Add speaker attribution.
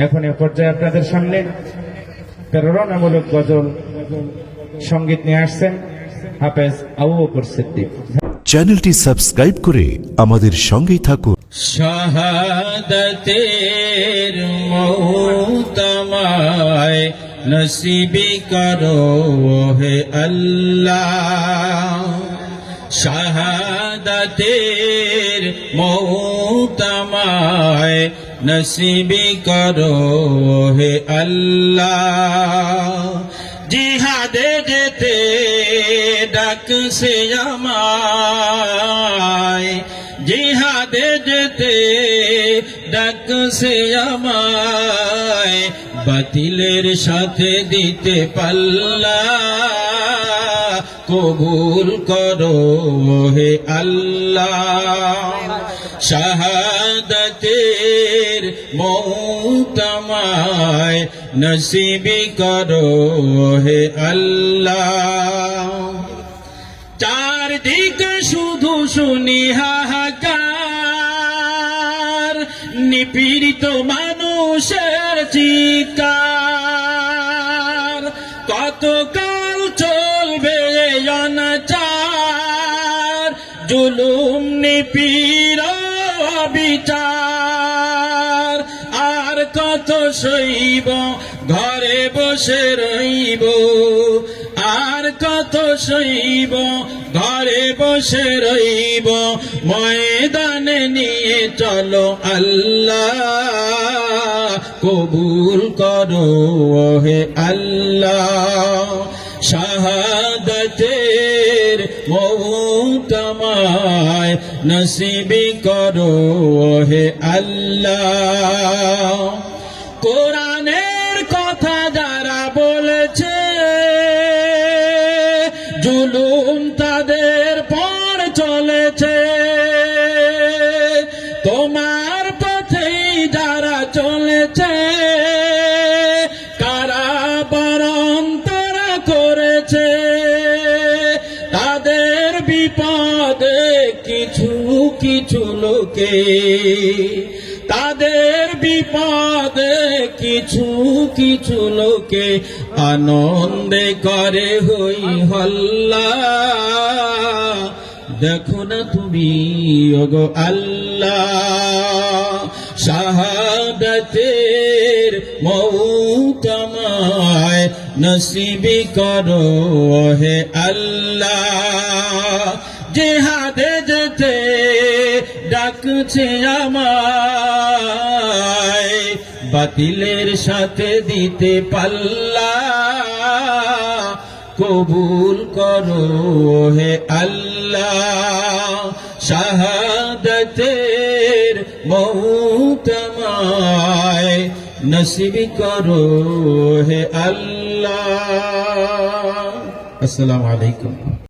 Speaker 1: এখন এ পর্যায়ে আপনাদের সামনে প্রেরণামূলক গজল সঙ্গীত নিয়ে আসছেন হাফেজ আবু বকর সিদ্দিক।
Speaker 2: চ্যানেলটি সাবস্ক্রাইব করে আমাদের সঙ্গেই থাকুন।
Speaker 3: শাহাদাতের মওত আমায় নসিবি করো হে আল্লাহ, শাহাদাতের মওত আমায় নসিবি করো হে আল্লাহ। জিহাদে যেতে ডাকছে আমায়, জিহাদে যেতে ডাকছে আমায়, বাতিলের সাথে দিতে পাল্লা কবুল করো হে আল্লাহ। শাহাদাতের মওত আমায় নসিবি করো হে আল্লাহ। চারদিক শুধু শুনি হাহাকার, নিপীড়িত মানুষের চিৎকার, কতকাল চলবে অনাচার, জুলুম নিপীড়ন বিচার, আর কত সইব ঘরে বসে রইব, আর কত সইব ঘরে বসে রইব, ময়দানে নিয়ে চলো আল্লাহ কবুল করো হে আল্লাহ। শাহাদাতের মওত আমায় নসিবি করো হে আল্লাহ। কোরআনের কথা যারা বলেছে, জুলুম তাদের পর চলেছে, তোমার পথেই যারা চলেছে, কারাবরণ তারা করেছে, তাদের বিপদে কিছু কিছু লোকে, তাদের বিপদে কিছু কিছু লোকে আনন্দে করে হই হল্লা। দেখো না তুমি ওগো আল্লাহ, শাহাদাতের মওত আমায় নসিবি করো হে আল্লাহ। জিহাদে যেতে ডাকছে আমায়, বাতিলের সাথে দিতে পাল্লা কবুল করো হে আল্লাহ। শাহাদাতের মওত আমায় নসিবি করো হে আল্লাহ। আসসালামু আলাইকুম।